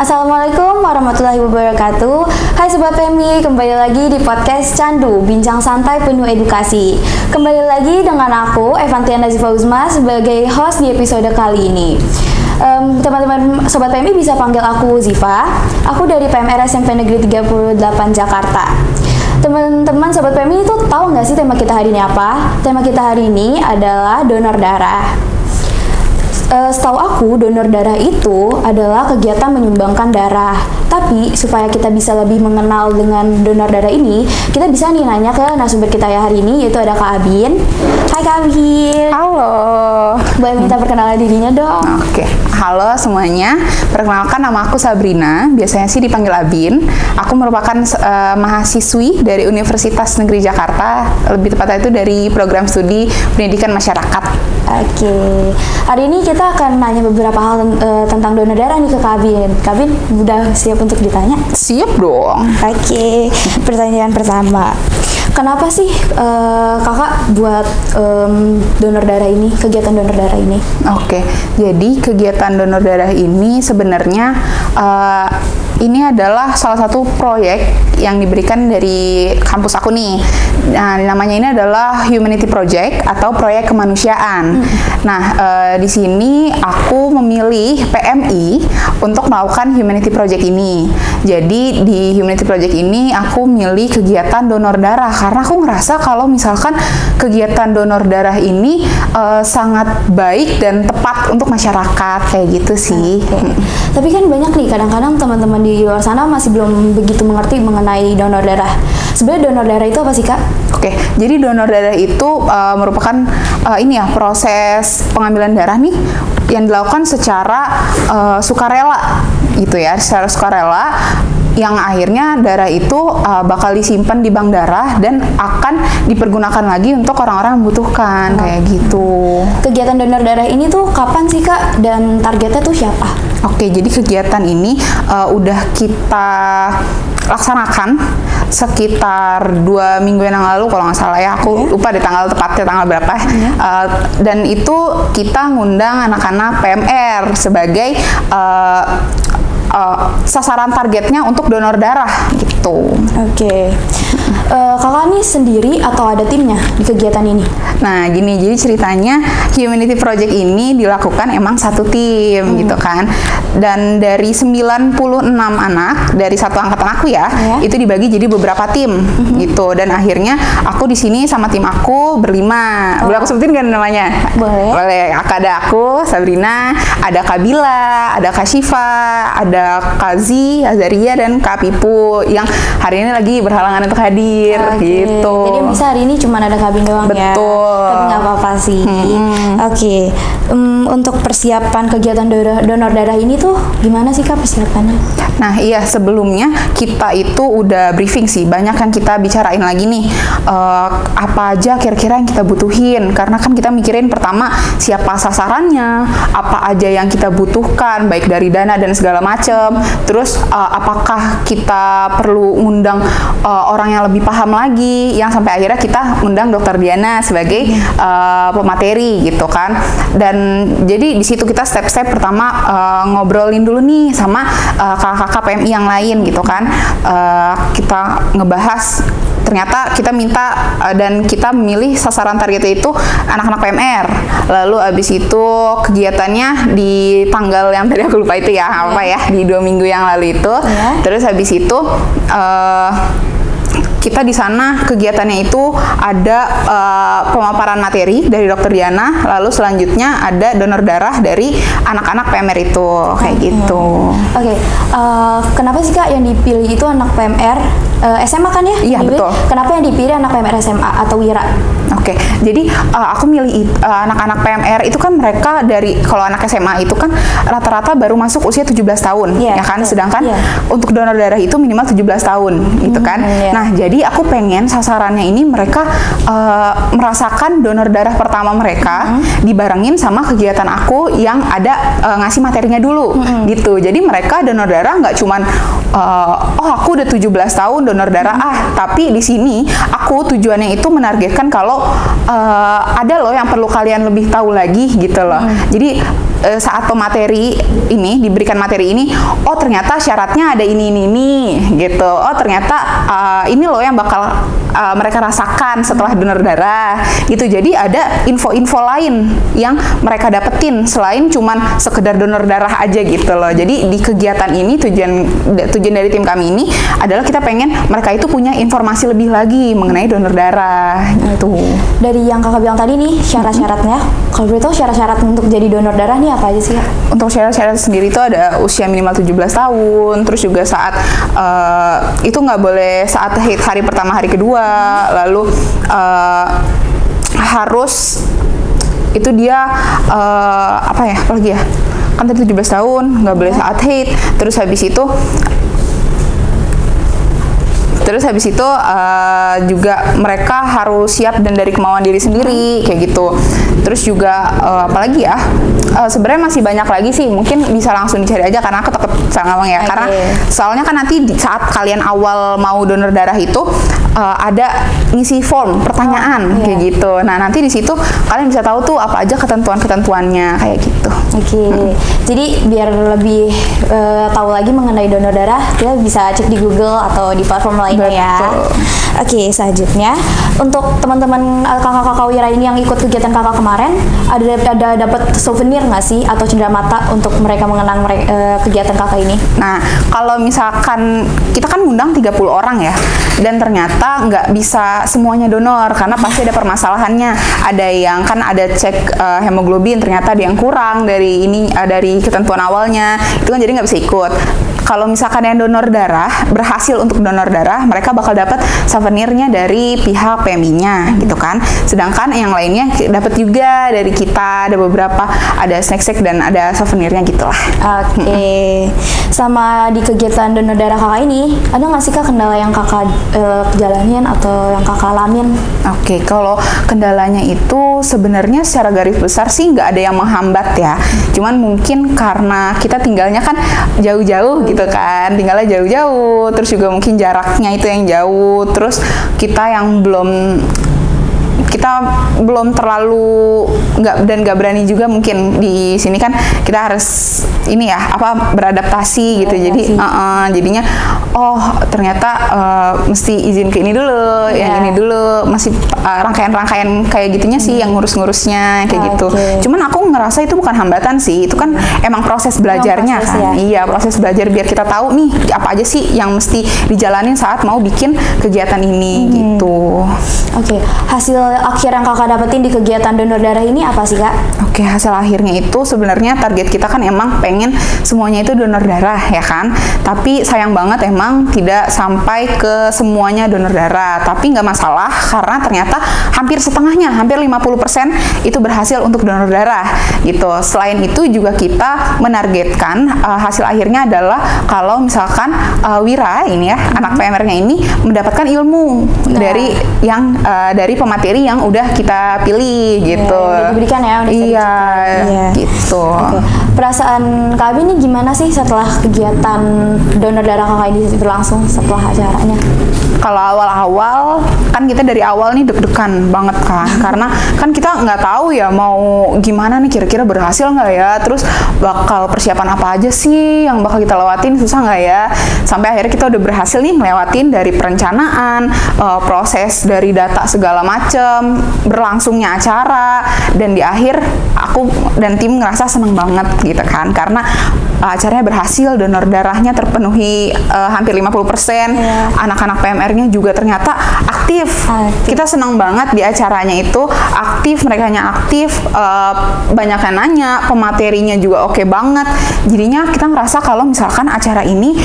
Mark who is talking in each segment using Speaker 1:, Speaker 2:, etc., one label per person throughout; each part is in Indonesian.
Speaker 1: Assalamualaikum warahmatullahi wabarakatuh. Hai Sobat PMI, kembali lagi di podcast Candu, bincang santai penuh edukasi. Kembali lagi dengan aku, Evantia Nazifa Uzma, sebagai host di episode kali ini. Teman-teman Sobat PMI bisa panggil aku Ziva. Aku dari PMR SMP Negeri 38 Jakarta. Teman-teman Sobat PMI itu tahu nggak sih tema kita hari ini apa? Tema kita hari ini adalah donor darah. Setahu aku, donor darah itu adalah kegiatan menyumbangkan darah. Tapi, supaya kita bisa lebih mengenal dengan donor darah ini, kita bisa nih nanya ke narasumber kita ya hari ini, yaitu ada Kak Abin. Hai Kak Abin.
Speaker 2: Halo.
Speaker 1: Boleh minta perkenalan dirinya dong?
Speaker 2: Oke. Halo semuanya. Perkenalkan, nama aku Sabrina. Biasanya sih dipanggil Abin. Aku merupakan mahasiswi dari Universitas Negeri Jakarta. Lebih tepatnya itu dari program studi pendidikan masyarakat.
Speaker 1: Oke. Hari ini kita akan nanya beberapa hal tentang donor darah nih ke Kak Abin. Kak Abin udah siap untuk ditanya?
Speaker 2: Siap dong.
Speaker 1: Oke. Pertanyaan pertama. Kenapa sih kakak buat donor darah ini, kegiatan donor darah ini?
Speaker 2: Oke. Jadi kegiatan donor darah ini sebenarnya ini adalah salah satu proyek yang diberikan dari kampus aku nih. Nah, namanya ini adalah Humanity Project atau proyek kemanusiaan. Nah, di sini aku memilih PMI untuk melakukan Humanity Project ini. Jadi di Humanity Project ini aku milih kegiatan donor darah karena aku ngerasa kalau misalkan kegiatan donor darah ini sangat baik dan tepat untuk masyarakat kayak gitu sih.
Speaker 1: Tapi kan banyak nih kadang-kadang teman-teman di luar sana masih belum begitu mengerti mengenai donor darah. Sebenarnya donor darah itu apa sih Kak?
Speaker 2: Oke, jadi donor darah itu merupakan proses pengambilan darah nih yang dilakukan secara sukarela gitu ya, secara sukarela yang akhirnya darah itu bakal disimpan di bank darah dan akan dipergunakan lagi untuk orang-orang yang membutuhkan kayak gitu.
Speaker 1: Kegiatan donor darah ini tuh kapan sih Kak dan targetnya tuh siapa?
Speaker 2: Oke, jadi kegiatan ini udah kita laksanakan sekitar 2 minggu yang lalu kalau nggak salah ya, aku lupa di tanggal tepatnya tanggal berapa. Dan itu kita ngundang anak-anak PMR sebagai sasaran targetnya untuk donor darah gitu.
Speaker 1: Oke. Kakak nih sendiri atau ada timnya di kegiatan ini?
Speaker 2: Nah gini, jadi ceritanya Humanity Project ini dilakukan emang satu tim gitu kan. Dan dari 96 anak dari satu angkatan aku ya, itu dibagi jadi beberapa tim gitu. Dan akhirnya aku di sini sama tim aku berlima. Boleh aku sebutin kan namanya?
Speaker 1: Boleh.
Speaker 2: Boleh. Ada aku, Sabrina, ada Kak Bila, ada Kak Syifa, ada Kak Zi, Azaria, dan Kak Pipu yang hari ini lagi berhalangan untuk hadir gitu.
Speaker 1: Jadi bisa hari ini cuma ada Kak Abin doang.
Speaker 2: Betul.
Speaker 1: Ya. Tapi nggak apa-apa sih. Oke. Untuk persiapan kegiatan donor darah ini tuh gimana sih Kak persiapannya?
Speaker 2: Nah iya, sebelumnya kita itu udah briefing sih, banyak yang kita bicarain lagi nih apa aja kira-kira yang kita butuhin, karena kan kita mikirin pertama siapa sasarannya, apa aja yang kita butuhkan baik dari dana dan segala macem, terus apakah kita perlu ngundang orang yang lebih paham lagi, yang sampai akhirnya kita ngundang Dokter Diana sebagai pemateri gitu kan. Dan jadi di situ kita step-step pertama ngobrolin dulu nih sama kakak-kakak PMI yang lain gitu kan. Kita ngebahas, ternyata kita minta dan kita memilih sasaran targetnya itu anak-anak PMR. Lalu abis itu kegiatannya di tanggal yang tadi aku lupa itu ya, apa ya, di 2 minggu yang lalu itu. Terus habis itu kita di sana kegiatannya itu ada pemaparan materi dari Dokter Diana, lalu selanjutnya ada donor darah dari anak-anak PMR itu kayak gitu.
Speaker 1: Oke. Kenapa sih Kak yang dipilih itu anak PMR SMA kan ya?
Speaker 2: Iya betul.
Speaker 1: Kenapa yang dipilih anak PMR SMA atau Wira?
Speaker 2: Oke, jadi aku milih anak-anak PMR itu kan mereka dari, kalau anak SMA itu kan rata-rata baru masuk usia 17 tahun, ya kan? Sedangkan untuk donor darah itu minimal 17 tahun, gitu kan? Nah, jadi aku pengen sasarannya ini mereka merasakan donor darah pertama mereka dibarengin sama kegiatan aku yang ada ngasih materinya dulu, gitu. Jadi mereka donor darah nggak cuman oh aku udah 17 tahun donor darah tapi di sini aku tujuannya itu menargetkan kalau ada loh yang perlu kalian lebih tahu lagi gitu loh. Jadi saat pemateri ini diberikan materi ini, oh ternyata syaratnya ada ini gitu. Oh ternyata ini loh yang bakal mereka rasakan setelah donor darah gitu. Jadi ada info-info lain yang mereka dapetin selain cuman sekedar donor darah aja gitu loh. Jadi di kegiatan ini tujuan dari tim kami ini adalah kita pengen mereka itu punya informasi lebih lagi mengenai donor darah gitu.
Speaker 1: Dari yang kakak bilang tadi nih syarat-syaratnya, kalau boleh tahu syarat-syarat untuk jadi donor darah nih apa aja sih Kak?
Speaker 2: Untuk syarat-syarat sendiri itu ada usia minimal 17 tahun, terus juga saat itu nggak boleh saat hari pertama hari kedua, lalu harus itu dia apalagi ya, kan tadi 17 tahun nggak boleh saat haid, terus habis itu juga mereka harus siap dan dari kemauan diri sendiri kayak gitu. Terus juga apalagi ya, sebenarnya masih banyak lagi sih, mungkin bisa langsung dicari aja karena aku takut salah ngomong ya. Karena soalnya kan nanti saat kalian awal mau donor darah itu ada ngisi form pertanyaan kayak gitu. Nah nanti di situ kalian bisa tahu tuh apa aja ketentuan-ketentuannya kayak gitu.
Speaker 1: Jadi biar lebih tahu lagi mengenai donor darah, kita bisa cek di Google atau di platform lainnya ya. Selanjutnya untuk teman-teman kakak-kakak Wira ini yang ikut kegiatan kakak kemarin, ada dapat souvenir nggak sih atau cendera mata untuk mereka mengenang kegiatan kakak ini?
Speaker 2: Nah kalau misalkan kita kan ngundang 30 orang ya, dan ternyata nggak bisa semuanya donor karena pasti ada permasalahannya. Ada yang kan ada cek hemoglobin, ternyata ada yang kurang dari ketentuan awalnya, itu kan jadi nggak bisa ikut. Kalau misalkan yang donor darah berhasil untuk donor darah, mereka bakal dapat souvenirnya dari pihak PMI-nya gitu kan. Sedangkan yang lainnya dapat juga dari kita, ada beberapa, ada snack dan ada souvenirnya gitulah.
Speaker 1: Sama di kegiatan donor darah kakak ini, ada nggak sih Kak kendala yang kakak jalanin atau yang kakak alamin?
Speaker 2: Kalau kendalanya itu sebenarnya secara garis besar sih nggak ada yang menghambat ya. Cuman mungkin karena kita tinggalnya kan jauh-jauh gitu kan, tinggalnya jauh-jauh, terus juga mungkin jaraknya itu yang jauh, terus kita belum terlalu nggak berani juga mungkin di sini kan kita harus beradaptasi gitu. Jadi jadinya ternyata mesti izin ke ini dulu, yang ini dulu, masih rangkaian kayak gitunya sih yang ngurus-ngurusnya kayak gitu. Cuman aku ngerasa itu bukan hambatan sih, itu kan emang proses belajarnya kan. Iya, proses belajar biar kita tahu nih apa aja sih yang mesti dijalanin saat mau bikin kegiatan ini gitu.
Speaker 1: Hasil akhir yang kakak dapetin di kegiatan donor darah ini apa sih Kak?
Speaker 2: Hasil akhirnya itu sebenarnya target kita kan emang pengen semuanya itu donor darah ya kan. Tapi sayang banget emang tidak sampai ke semuanya donor darah. Tapi nggak masalah karena ternyata hampir setengahnya, hampir 50% itu berhasil untuk donor darah gitu. Selain itu juga kita menargetkan hasil akhirnya adalah kalau misalkan Wira ini ya, anak PMR-nya ini mendapatkan ilmu dari pemateri yang udah kita pilih gitu.
Speaker 1: Udah diberikan ya, udah
Speaker 2: gitu.
Speaker 1: Perasaan Kak Abi ini gimana sih setelah kegiatan donor darah kakak ini berlangsung setelah acaranya?
Speaker 2: Kalau awal-awal kan kita dari awal nih deg-degan banget kan, karena kan kita nggak tahu ya mau gimana nih, kira-kira berhasil nggak ya, terus bakal persiapan apa aja sih yang bakal kita lewatin, susah nggak ya, sampai akhirnya kita udah berhasil nih ngelewatin dari perencanaan, proses dari data segala macem, berlangsungnya acara, dan di akhir aku dan tim ngerasa seneng banget gitu kan, karena acaranya berhasil, donor darahnya terpenuhi hampir 50%, anak-anak PMR-nya juga ternyata aktif. Kita senang banget di acaranya itu aktif, merekanya aktif, banyak yang nanya, pematerinya juga oke banget. Jadinya kita ngerasa kalau misalkan acara ini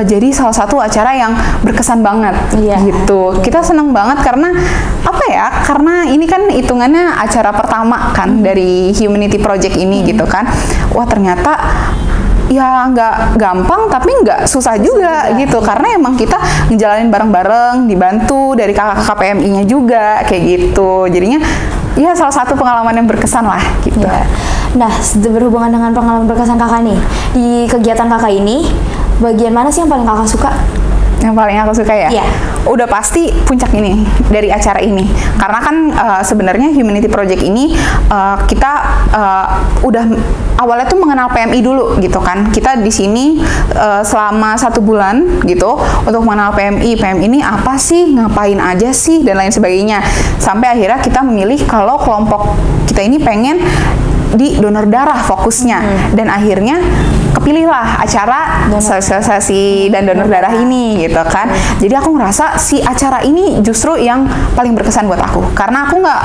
Speaker 2: jadi salah satu acara yang berkesan banget gitu. Kita senang banget karena karena ini kan hitungannya acara pertama kan dari Humanity Project ini gitu kan. Wah ternyata ya nggak gampang tapi nggak susah juga gitu, karena emang kita ngejalanin bareng-bareng, dibantu dari kakak-kakak PMI-nya juga kayak gitu. Jadinya ya salah satu pengalaman yang berkesan lah gitu.
Speaker 1: Nah, berhubungan dengan pengalaman berkesan kakak nih di kegiatan kakak ini, bagian mana sih yang paling kakak suka?
Speaker 2: Yang paling aku suka ya? Udah pasti puncak ini dari acara ini, karena kan sebenarnya Humanity Project ini kita udah awalnya tuh mengenal PMI dulu gitu kan. Kita di sini selama 1 bulan gitu untuk mengenal PMI. PMI ini apa sih, ngapain aja sih, dan lain sebagainya. Sampai akhirnya kita memilih kalau kelompok kita ini pengen di donor darah fokusnya, dan akhirnya kepilihlah acara sosialisasi dan donor darah ini gitu kan. Jadi aku ngerasa si acara ini justru yang paling berkesan buat aku, karena aku nggak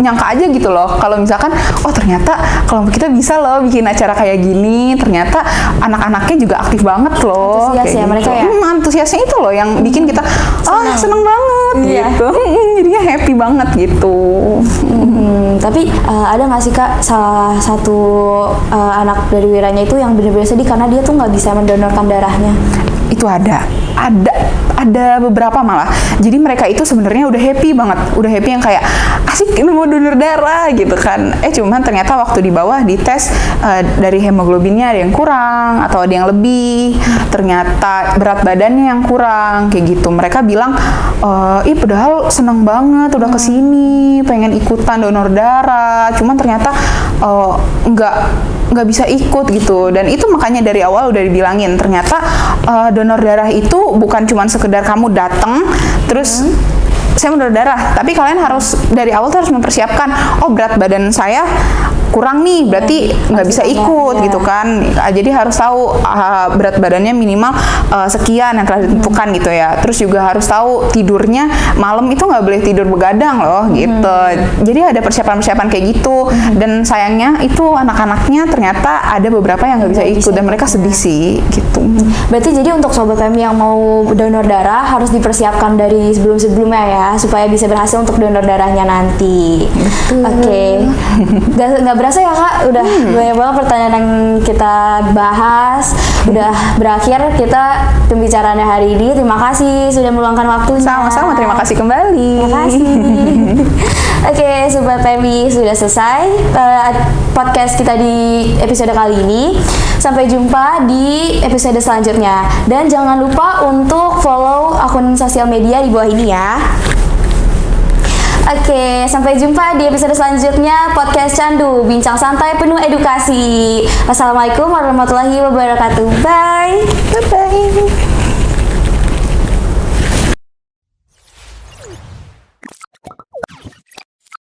Speaker 2: nyangka aja gitu loh kalau misalkan oh ternyata kelompok kita bisa loh bikin acara kayak gini. Ternyata anak-anaknya juga aktif banget loh.
Speaker 1: Antusias ya mereka ya.
Speaker 2: Antusiasnya itu loh yang bikin kita seneng banget gitu. Jadinya happy banget gitu.
Speaker 1: Tapi ada nggak sih Kak salah satu anak dari Wiranya itu yang benar-benar sedih karena dia tuh nggak bisa mendonorkan darahnya?
Speaker 2: Itu ada beberapa malah. Jadi mereka itu sebenarnya udah happy banget, udah happy yang kayak asik mau donor darah gitu kan. Cuman ternyata waktu di bawah dites dari hemoglobinnya ada yang kurang atau ada yang lebih, ternyata berat badannya yang kurang kayak gitu. Mereka bilang padahal seneng banget udah kesini pengen ikutan donor darah, cuman ternyata nggak bisa ikut gitu. Dan itu makanya dari awal udah dibilangin ternyata donor darah itu bukan cuma sekedar kamu datang terus saya mau donor darah, tapi kalian harus dari awal tuh harus mempersiapkan berat badan saya kurang nih, berarti nggak bisa ikut gitu kan. Jadi harus tahu berat badannya minimal sekian yang telah ditentukan gitu ya. Terus juga harus tahu tidurnya malam itu nggak boleh tidur begadang loh gitu. Jadi ada persiapan-persiapan kayak gitu. Dan sayangnya itu anak-anaknya ternyata ada beberapa yang nggak bisa ikut dan mereka sedih sih gitu.
Speaker 1: Berarti jadi untuk Sobat PMI yang mau donor darah harus dipersiapkan dari sebelum-sebelumnya ya, supaya bisa berhasil untuk donor darahnya nanti. Oke. Nggak berasa ya Kak, udah banyak banget pertanyaan yang kita bahas. Udah berakhir kita pembicaraannya hari ini. Terima kasih sudah meluangkan waktunya.
Speaker 2: Sama-sama, terima kasih kembali.
Speaker 1: Terima kasih. Oke, Sobat PMI, sudah selesai podcast kita di episode kali ini. Sampai jumpa di episode selanjutnya. Dan jangan lupa untuk follow akun sosial media di bawah ini ya. Oke, sampai jumpa di episode selanjutnya podcast Candu, bincang santai penuh edukasi. Wassalamualaikum warahmatullahi wabarakatuh. Bye.
Speaker 2: Bye-bye.